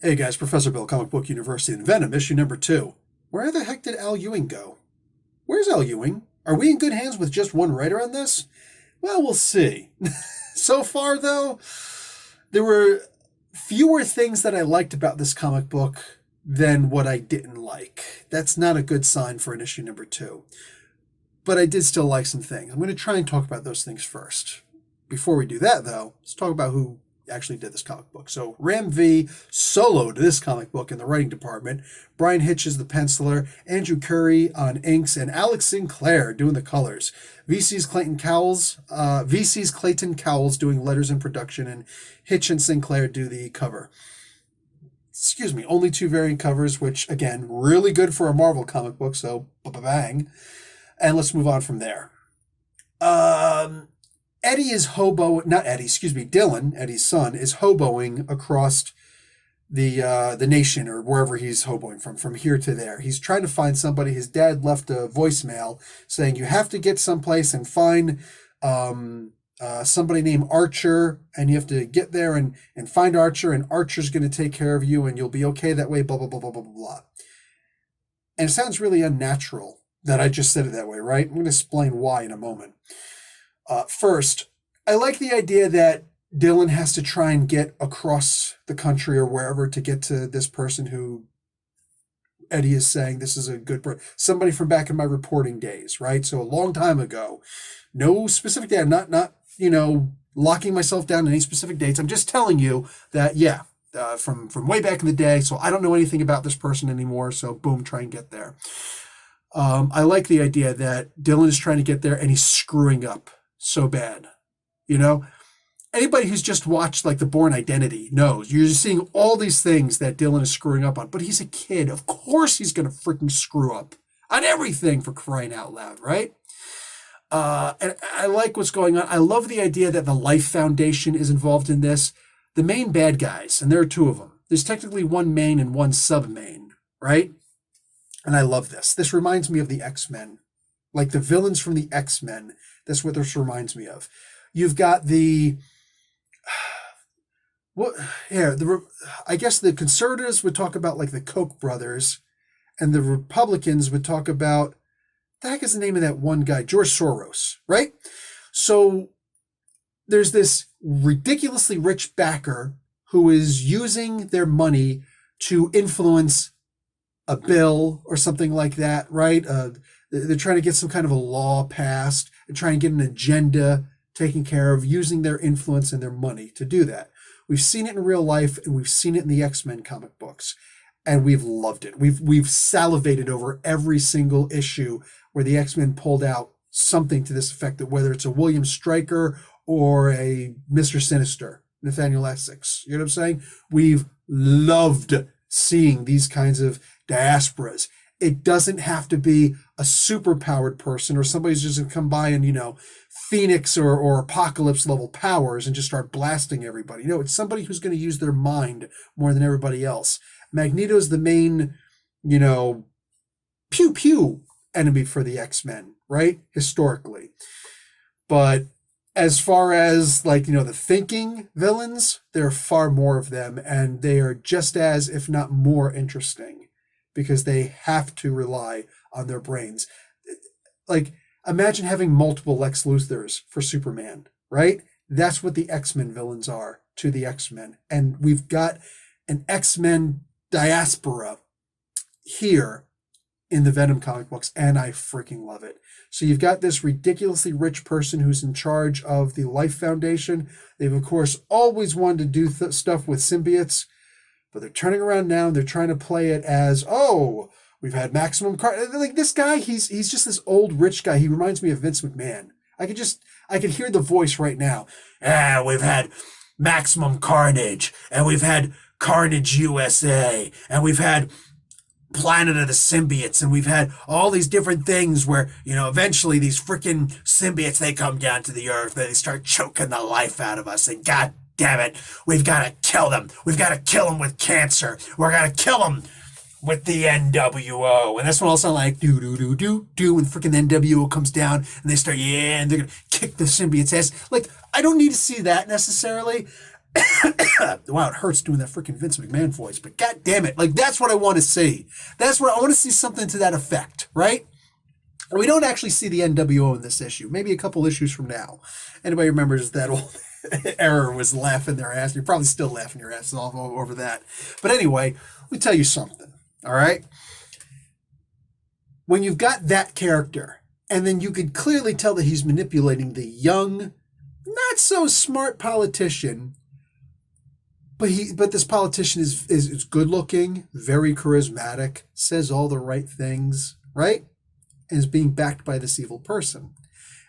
Hey guys, Professor Bill, Comic Book University, and Venom, issue number 2. Where the heck did Al Ewing go? Where's Al Ewing? Are we in good hands with just one writer on this? Well, we'll see. So far, though, there were fewer things that I liked about this comic book than what I didn't like. That's not a good sign for an issue number 2. But I did still like some things. I'm going to try and talk about those things first. Before we do that, though, let's talk about who actually did this comic book. So Ram V soloed this comic book in the writing department. Brian Hitch is the penciler, Andrew Curry on inks, and Alex Sinclair doing the colors. VC's Clayton Cowles doing letters and production, and Hitch and Sinclair do the cover. Excuse me, only 2 variant covers, which again, really good for a Marvel comic book, so bang. And let's move on from there. Dylan, Eddie's son, is hoboing across the nation or wherever he's hoboing from here to there. He's trying to find somebody. His dad left a voicemail saying you have to get someplace and find somebody named Archer, and you have to get there and find Archer, and Archer's going to take care of you, and you'll be okay that way, blah, blah, blah, blah, blah, blah. And it sounds really unnatural that I just said it that way, right? I'm going to explain why in a moment. First, I like the idea that Dylan has to try and get across the country or wherever to get to this person who Eddie is saying this is a good person. Somebody from back in my reporting days, right? So a long time ago. No specific date. I'm not locking myself down to any specific dates. I'm just telling you that, from way back in the day, so I don't know anything about this person anymore, so boom, try and get there. I like the idea that Dylan is trying to get there and he's screwing up so bad. Anybody who's just watched like The Bourne Identity knows you're just seeing all these things that Dylan is screwing up on, but he's a kid. Of course he's going to freaking screw up on everything, for crying out loud, right? And I like what's going on. I love the idea that the Life Foundation is involved in this. The main bad guys, and there are 2 of them. There's technically one main and one sub-main, right? And I love this. This reminds me of the X-Men. Like the villains from the X-Men. That's what this reminds me of. You've got I guess the conservatives would talk about like the Koch brothers, and the Republicans would talk about, the heck is the name of that one guy? George Soros, right? So there's this ridiculously rich backer who is using their money to influence a bill or something like that, right? They're trying to get some kind of a law passed and trying to get an agenda taken care of, using their influence and their money to do that. We've seen it in real life, and we've seen it in the X-Men comic books, and we've loved it. We've salivated over every single issue where the X-Men pulled out something to this effect, that whether it's a William Stryker or a Mr. Sinister, Nathaniel Essex. You know what I'm saying? We've loved seeing these kinds of diasporas. It doesn't have to be a superpowered person or somebody who's just going to come by and, Phoenix or Apocalypse level powers and just start blasting everybody. No, it's somebody who's going to use their mind more than everybody else. Magneto's the main, pew pew enemy for the X-Men, right? Historically. But as far as the thinking villains, there are far more of them, and they are just as, if not more, interesting because they have to rely on their brains. Imagine having multiple Lex Luthors for Superman, right? That's what the X-Men villains are to the X-Men. And we've got an X-Men diaspora here in the Venom comic books, and I freaking love it. So you've got this ridiculously rich person who's in charge of the Life Foundation. They've, of course, always wanted to do stuff with symbiotes, but they're turning around now and they're trying to play it as, we've had Maximum like this guy, he's just this old rich guy. He reminds me of Vince McMahon. I could hear the voice right now. We've had Maximum Carnage, and we've had Carnage USA, and we've had Planet of the Symbiotes, and we've had all these different things where, eventually these freaking symbiotes, they come down to the earth, they start choking the life out of us, and God damn it, we've got to kill them. We've got to kill them with cancer. We're going to kill them with the NWO. And that's what all sound like, do, when freaking NWO comes down, and they start, and they're going to kick the symbiote's ass. I don't need to see that necessarily. Wow, it hurts doing that freaking Vince McMahon voice, but god damn it, like that's what I want to see. That's what I want to see, something to that effect, right? We don't actually see the NWO in this issue. Maybe a couple issues from now. Anybody remembers that old error was laughing their ass? You're probably still laughing your asses off over that. But anyway, let me tell you something, all right? When you've got that character, and then you could clearly tell that he's manipulating the young, not so smart politician, but this politician is good looking, very charismatic, says all the right things, right? And is being backed by this evil person.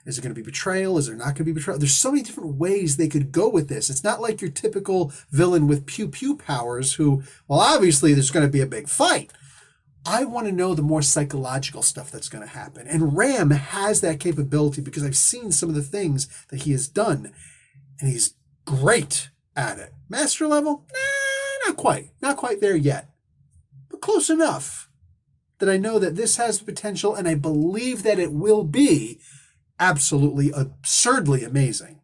Is it going to be betrayal? Is there not going to be betrayal? There's so many different ways they could go with this. It's not like your typical villain with pew-pew powers who, well, obviously there's going to be a big fight. I want to know the more psychological stuff that's going to happen. And Ram has that capability because I've seen some of the things that he has done. And he's great at it. Master level? Nah, not quite. Not quite there yet. But close enough that I know that this has the potential, and I believe that it will be absolutely absurdly amazing.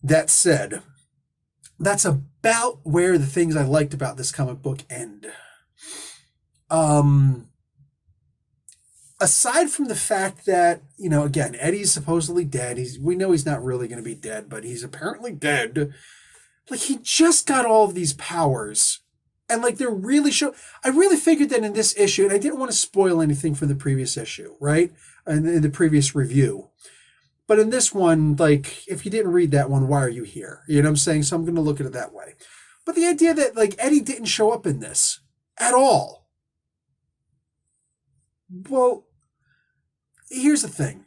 That said, that's about where the things I liked about this comic book end. Aside from the fact that, again, Eddie's supposedly dead. We know he's not really going to be dead, but he's apparently dead. Like, he just got all of these powers. And, like, they're really I really figured that in this issue, and I didn't want to spoil anything from the previous issue, right? And in the previous review. But in this one, like, if you didn't read that one, why are you here? You know what I'm saying? So I'm going to look at it that way. But the idea that, like, Eddie didn't show up in this at all. Well, here's the thing.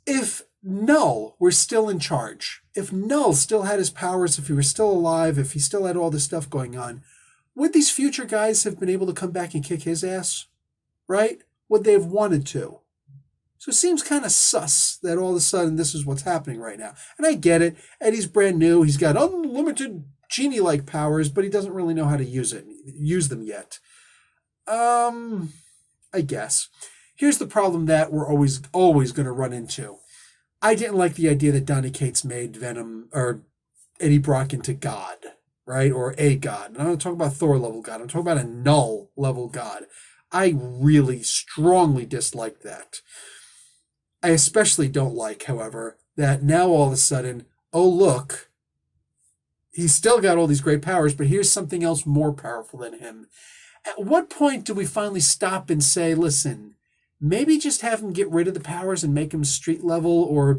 If Null were still in charge, if Null still had his powers, if he were still alive, if he still had all this stuff going on, would these future guys have been able to come back and kick his ass? Right? Would they have wanted to? So it seems kind of sus that all of a sudden this is what's happening right now. And I get it. Eddie's brand new. He's got unlimited genie-like powers, but he doesn't really know how to use them yet. I guess. Here's the problem that we're always going to run into. I didn't like the idea that Donny Cates made Venom or Eddie Brock into God, right? Or a God. And I'm not talking about Thor level God. I'm talking about a Null level God. I really strongly dislike that. I especially don't like, however, that now all of a sudden, oh look, he's still got all these great powers, but here's something else more powerful than him. At what point do we finally stop and say, listen, maybe just have him get rid of the powers and make him street level or,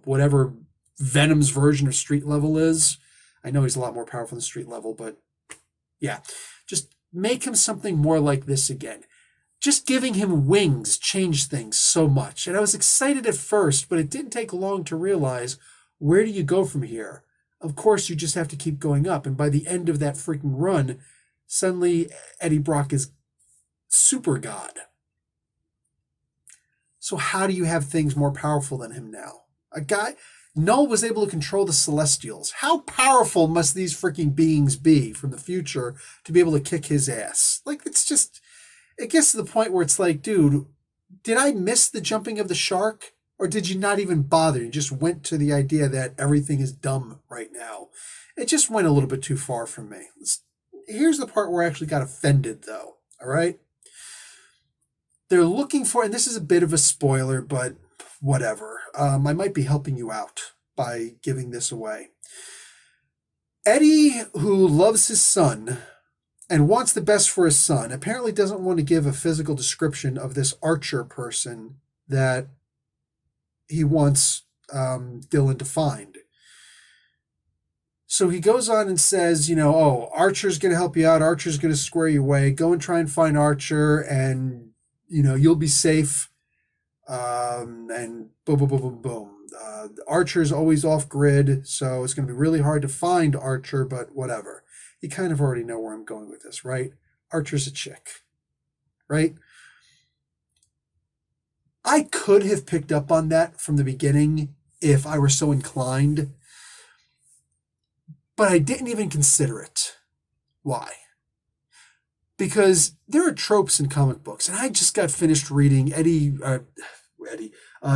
whatever Venom's version of street level is. I know he's a lot more powerful than street level, but yeah, just make him something more like this again. Just giving him wings changed things so much. And I was excited at first, but it didn't take long to realize, where do you go from here? Of course, you just have to keep going up. And by the end of that freaking run, suddenly Eddie Brock is super God. So how do you have things more powerful than him now? Null was able to control the Celestials. How powerful must these freaking beings be from the future to be able to kick his ass? Like, it gets to the point where it's like, dude, did I miss the jumping of the shark? Or did you not even bother? You just went to the idea that everything is dumb right now. It just went a little bit too far for me. Here's the part where I actually got offended, though. All right? They're looking for, and this is a bit of a spoiler, but whatever. I might be helping you out by giving this away. Eddie, who loves his son and wants the best for his son, apparently doesn't want to give a physical description of this Archer person that he wants Dylan to find. So he goes on and says, Archer's going to help you out. Archer's going to square you away. Go and try and find Archer and, you'll be safe. And boom, boom, boom, boom, boom. Archer's always off grid, so it's going to be really hard to find Archer, but whatever. You kind of already know where I'm going with this, right? Archer's a chick, right? I could have picked up on that from the beginning if I were so inclined, but I didn't even consider it. Why? Because there are tropes in comic books, and I just got finished reading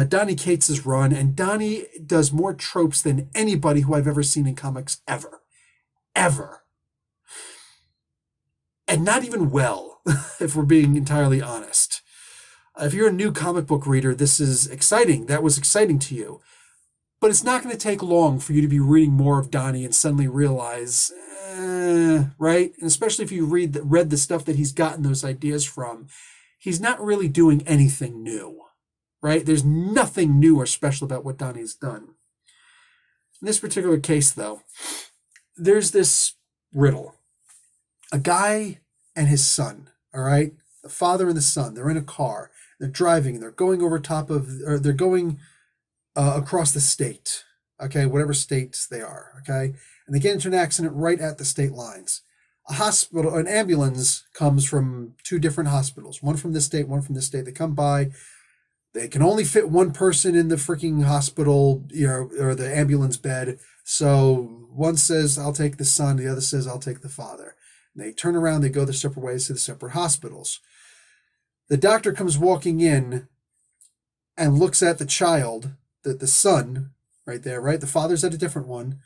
Donny Cates' run, and Donny does more tropes than anybody who I've ever seen in comics ever. Ever. And not even well, if we're being entirely honest. If you're a new comic book reader, this is exciting. That was exciting to you. But it's not going to take long for you to be reading more of Donny and suddenly realize, right? And especially if you read the stuff that he's gotten those ideas from, he's not really doing anything new, right? There's nothing new or special about what Donny's done. In this particular case, though, there's this riddle. A guy and his son, all right? The father and the son, they're in a car. They're driving. They're going they're going across the state, okay, whatever states they are, okay? And they get into an accident right at the state lines. An ambulance comes from two different hospitals, one from this state, one from this state. They come by. They can only fit one person in the freaking hospital, or the ambulance bed. So one says, I'll take the son. The other says, I'll take the father. And they turn around. They go their separate ways to the separate hospitals. The doctor comes walking in and looks at the child, the son, right there, right? The father's at a different one.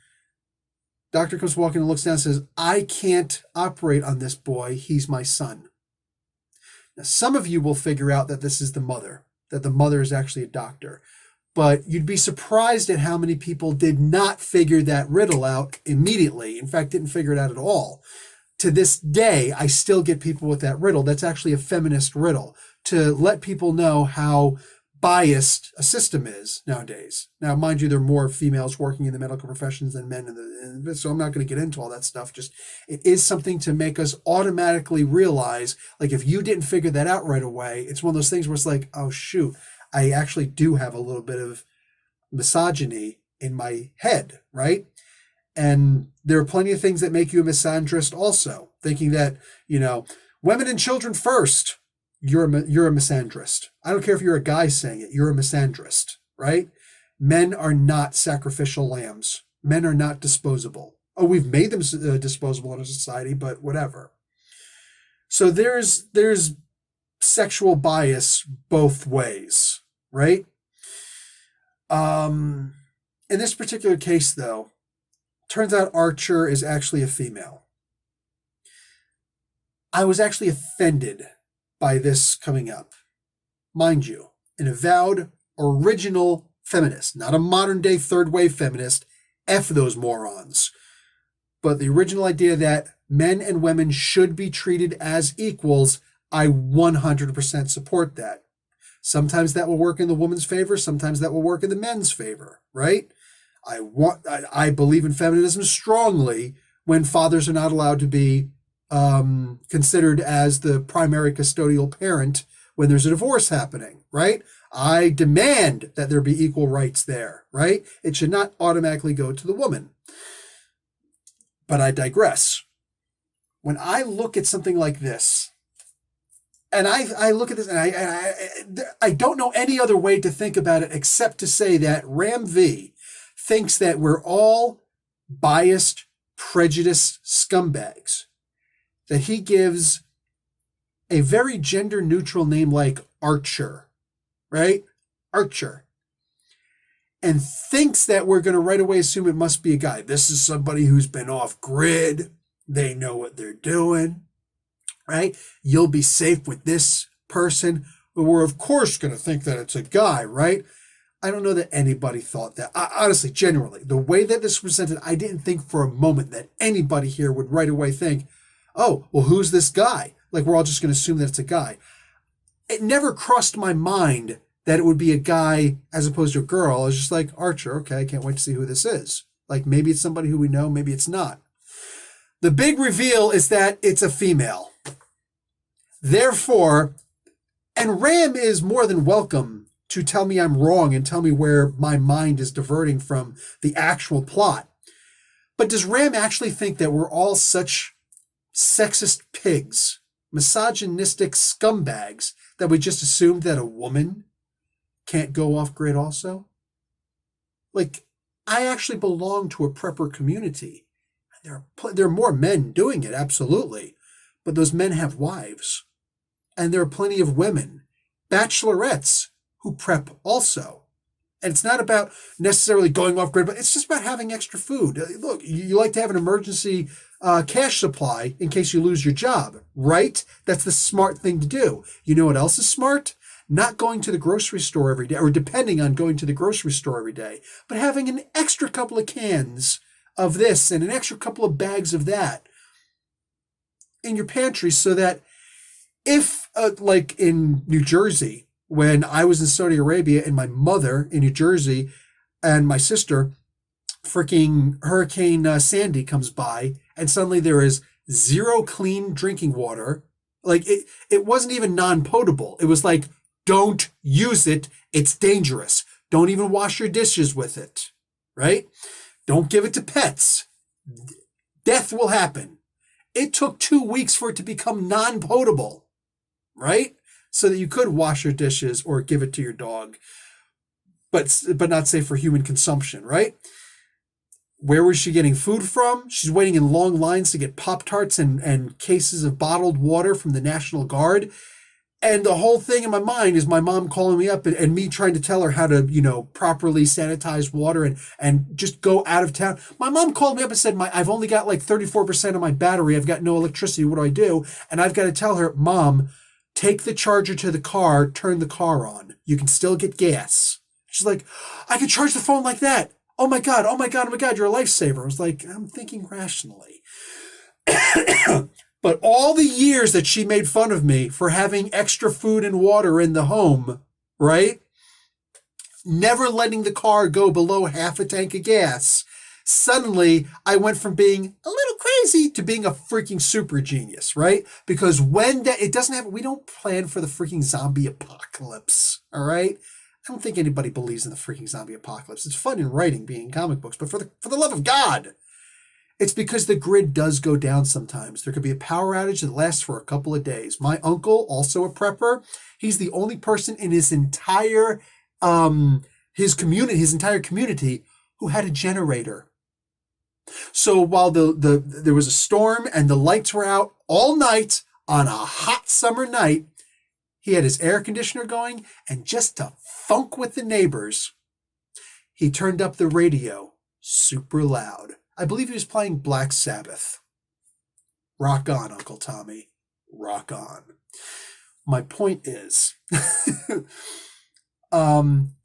Doctor comes walking and looks down and says, I can't operate on this boy. He's my son. Now, some of you will figure out that this is the mother, that the mother is actually a doctor. But you'd be surprised at how many people did not figure that riddle out immediately. In fact, didn't figure it out at all. To this day, I still get people with that riddle. That's actually a feminist riddle to let people know how biased a system is nowadays. Now, mind you, there are more females working in the medical professions than men, so I'm not going to get into all that stuff. Just, it is something to make us automatically realize, like, if you didn't figure that out right away, it's one of those things where it's like, oh, shoot, I actually do have a little bit of misogyny in my head, right? And there are plenty of things that make you a misandrist also, thinking that, women and children first. You're a misandrist. I don't care if you're a guy saying it. You're a misandrist, right? Men are not sacrificial lambs. Men are not disposable. Oh, we've made them disposable in our society, but whatever. So there's sexual bias both ways, right? In this particular case, though, turns out Archer is actually a female. I was actually offended by this coming up. Mind you, an avowed original feminist, not a modern day third wave feminist. F those morons. But the original idea that men and women should be treated as equals, I 100% support that. Sometimes that will work in the woman's favor, sometimes that will work in the men's favor, right? I believe in feminism strongly when fathers are not allowed to be considered as the primary custodial parent when there's a divorce happening, right? I demand that there be equal rights there, right? It should not automatically go to the woman. But I digress. When I look at something like this, and I look at this, and I don't know any other way to think about it except to say that Ram V thinks that we're all biased, prejudiced scumbags. That he gives a very gender-neutral name like Archer, right? Archer. And thinks that we're going to right away assume it must be a guy. This is somebody who's been off grid. They know what they're doing, right? You'll be safe with this person. But we're, of course, going to think that it's a guy, right? I don't know that anybody thought that. Honestly, generally, the way that this was presented, I didn't think for a moment that anybody here would right away think, oh, well, who's this guy? Like, we're all just going to assume that it's a guy. It never crossed my mind that it would be a guy as opposed to a girl. I was just like, Archer, okay, I can't wait to see who this is. Like, maybe it's somebody who we know, maybe it's not. The big reveal is that it's a female. Therefore, and Ram is more than welcome to tell me I'm wrong and tell me where my mind is diverting from the actual plot. But does Ram actually think that we're all such sexist pigs, misogynistic scumbags, that we just assumed that a woman can't go off grid also? Like, I actually belong to a prepper community. There are more men doing it, absolutely. But those men have wives. And there are plenty of women, bachelorettes, who prep also. And it's not about necessarily going off grid, but it's just about having extra food. Look, you like to have an emergency cash supply in case you lose your job, right? That's the smart thing to do. You know what else is smart? Not going to the grocery store every day, or depending on going to the grocery store every day, but having an extra couple of cans of this and an extra couple of bags of that in your pantry, so that if, like in New Jersey, when I was in Saudi Arabia and my mother in New Jersey and my sister, freaking Hurricane Sandy comes by and suddenly there is zero clean drinking water. Like it wasn't even non-potable. It was like, don't use it. It's dangerous. Don't even wash your dishes with it, right? Don't give it to pets. Death will happen. It took 2 weeks for it to become non-potable, right? So that you could wash your dishes or give it to your dog, but not safe for human consumption, right? Where was she getting food from? She's waiting in long lines to get Pop-Tarts and cases of bottled water from the National Guard. And the whole thing in my mind is my mom calling me up and me trying to tell her how to, properly sanitize water and just go out of town. My mom called me up and said, I've only got like 34% of my battery. I've got no electricity. What do I do? And I've got to tell her, Mom, take the charger to the car, turn the car on. You can still get gas. She's like, I can charge the phone like that. Oh my God, you're a lifesaver. I was like, I'm thinking rationally. But all the years that she made fun of me for having extra food and water in the home, right? Never letting the car go below half a tank of gas. Suddenly, I went from being a little crazy to being a freaking super genius, right? Because it doesn't happen, we don't plan for the freaking zombie apocalypse, all right? I don't think anybody believes in the freaking zombie apocalypse. It's fun in writing, being comic books, but for the love of God, it's because the grid does go down sometimes. There could be a power outage that lasts for a couple of days. My uncle, also a prepper, he's the only person in his entire community who had a generator. So while there was a storm and the lights were out all night on a hot summer night, he had his air conditioner going, and just to funk with the neighbors, he turned up the radio super loud. I believe he was playing Black Sabbath. Rock on, Uncle Tommy. Rock on. My point is,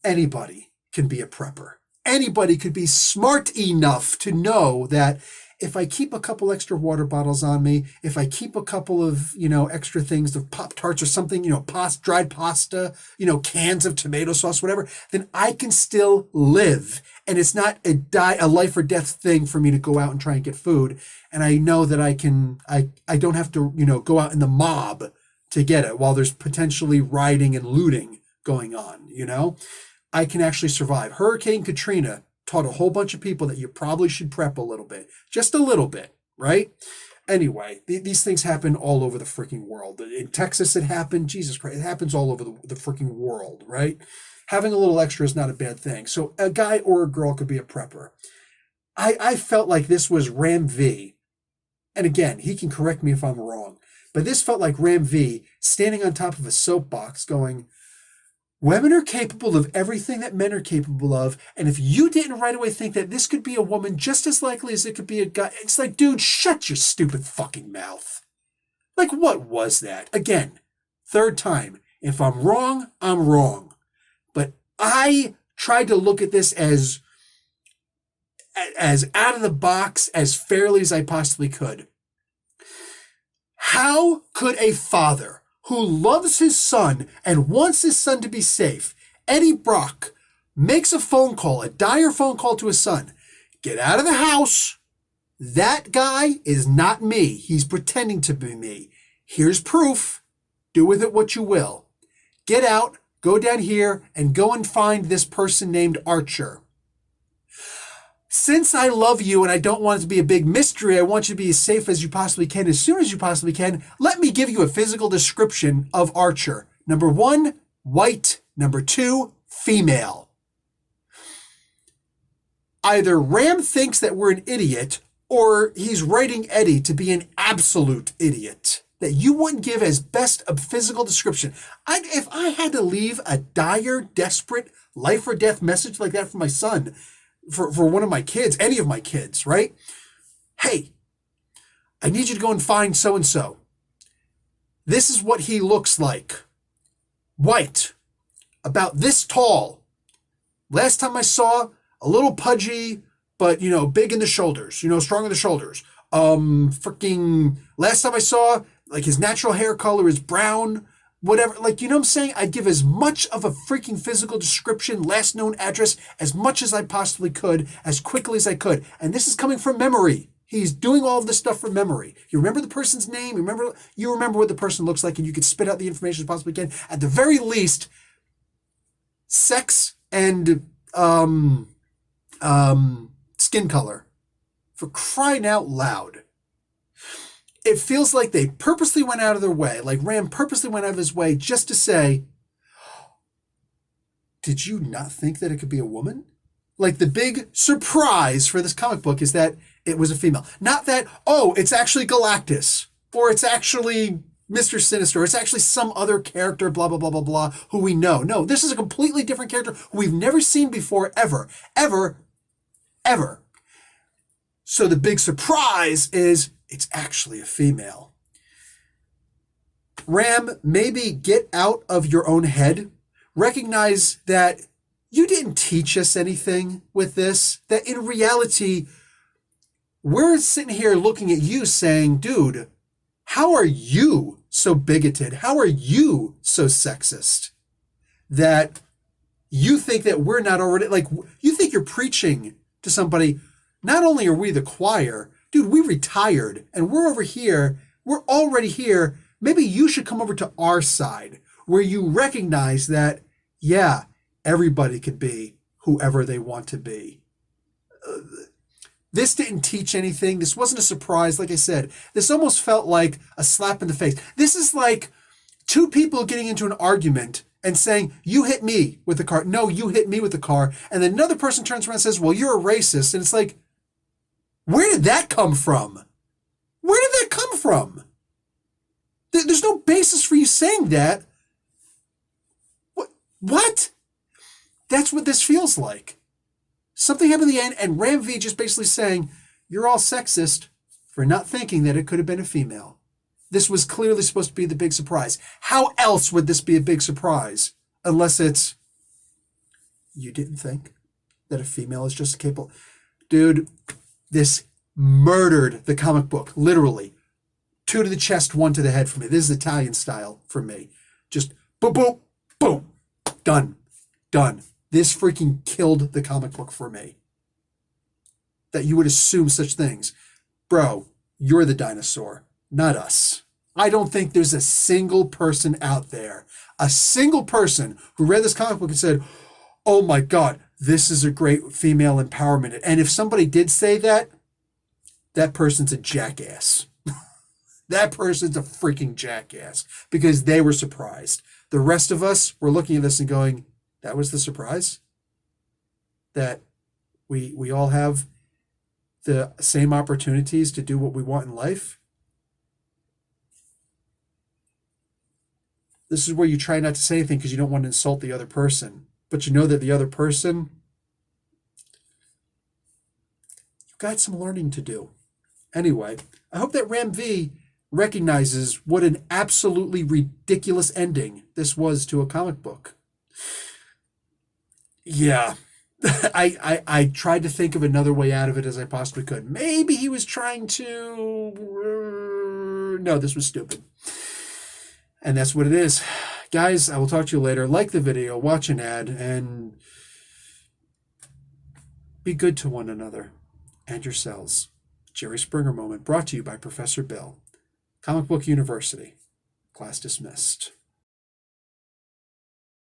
anybody can be a prepper. Anybody could be smart enough to know that if I keep a couple extra water bottles on me, if I keep a couple of, extra things of Pop-Tarts or something, dried pasta, cans of tomato sauce, whatever, then I can still live. And it's not a life or death thing for me to go out and try and get food. And I know that I don't have to, go out in the mob to get it while there's potentially rioting and looting going on, I can actually survive. Hurricane Katrina taught a whole bunch of people that you probably should prep a little bit. Just a little bit, right? Anyway, these things happen all over the freaking world. In Texas, it happened. Jesus Christ, it happens all over the freaking world, right? Having a little extra is not a bad thing. So a guy or a girl could be a prepper. I felt like this was Ram V. And again, he can correct me if I'm wrong. But this felt like Ram V standing on top of a soapbox going, women are capable of everything that men are capable of, and if you didn't right away think that this could be a woman just as likely as it could be a guy, it's like, dude, shut your stupid fucking mouth. Like, what was that? Again, third time. If I'm wrong, I'm wrong. But I tried to look at this as out of the box, as fairly as I possibly could. How could a father who loves his son and wants his son to be safe, Eddie Brock, makes a phone call, a dire phone call to his son, get out of the house. That guy is not me. He's pretending to be me. Here's proof. Do with it what you will. Get out, go down here, and go and find this person named Archer. Since I love you and I don't want it to be a big mystery, I want you to be as safe as you possibly can, as soon as you possibly can, let me give you a physical description of Archer. Number 1, white. Number 2, female. Either Ram thinks that we're an idiot, or he's writing Eddie to be an absolute idiot. that you wouldn't give as best a physical description. If I had to leave a dire, desperate, life or death message like that for my son, for one of my kids, any of my kids, right? Hey, I need you to go and find so-and-so. This is what he looks like. White, about this tall. Last time I saw, a little pudgy, but, big in the shoulders, strong in the shoulders. Last time I saw, like, his natural hair color is brown, whatever. Like, you know what I'm saying? I'd give as much of a freaking physical description, last known address, as much as I possibly could, as quickly as I could. And this is coming from memory. He's doing all of this stuff from memory. You remember the person's name, you remember what the person looks like, and you could spit out the information as possibly can. At the very least, sex and skin color. For crying out loud. It feels like they purposely went out of their way, like Ram purposely went out of his way just to say, did you not think that it could be a woman? Like, the big surprise for this comic book is that it was a female. Not that, it's actually Galactus, or it's actually Mr. Sinister, or it's actually some other character, blah, blah, blah, blah, blah, who we know. No, this is a completely different character who we've never seen before, ever. So the big surprise is it's actually a female. Ram, maybe get out of your own head. Recognize that you didn't teach us anything with this. That in reality, we're sitting here looking at you saying, dude, how are you so bigoted? How are you so sexist? That you think that we're not already, like, you think you're preaching to somebody. Not only are we the choir, dude, we retired and we're over here. We're already here. Maybe you should come over to our side where you recognize that, yeah, everybody could be whoever they want to be. This didn't teach anything. This wasn't a surprise. Like I said, this almost felt like a slap in the face. This is like two people getting into an argument and saying, you hit me with the car. No, you hit me with the car. And then another person turns around and says, well, you're a racist. And it's like, where did that come from? Where did that come from? There's no basis for you saying that. What? That's what this feels like. Something happened at the end, and Ram V just basically saying, you're all sexist for not thinking that it could have been a female. This was clearly supposed to be the big surprise. How else would this be a big surprise? Unless it's, you didn't think that a female is just capable. Dude, this murdered the comic book, literally. 2 to the chest, 1 to the head for me. This is Italian style for me. Just boom, boom, boom. Done. This freaking killed the comic book for me. That you would assume such things. Bro, you're the dinosaur, not us. I don't think there's a single person out there, a single person who read this comic book and said, oh my God, this is a great female empowerment. And if somebody did say that, that person's a jackass. That person's a freaking jackass because they were surprised. The rest of us were looking at this and going, that was the surprise? That we all have the same opportunities to do what we want in life? This is where you try not to say anything because you don't want to insult the other person. But you know that the other person, you've got some learning to do. Anyway, I hope that Ram V recognizes what an absolutely ridiculous ending this was to a comic book. Yeah, I tried to think of another way out of it as I possibly could. Maybe he was trying to... No, this was stupid. And that's what it is. Guys, I will talk to you later. Like the video, watch an ad, and be good to one another and yourselves. Jerry Springer moment brought to you by Professor Bill. Comic Book University. Class dismissed.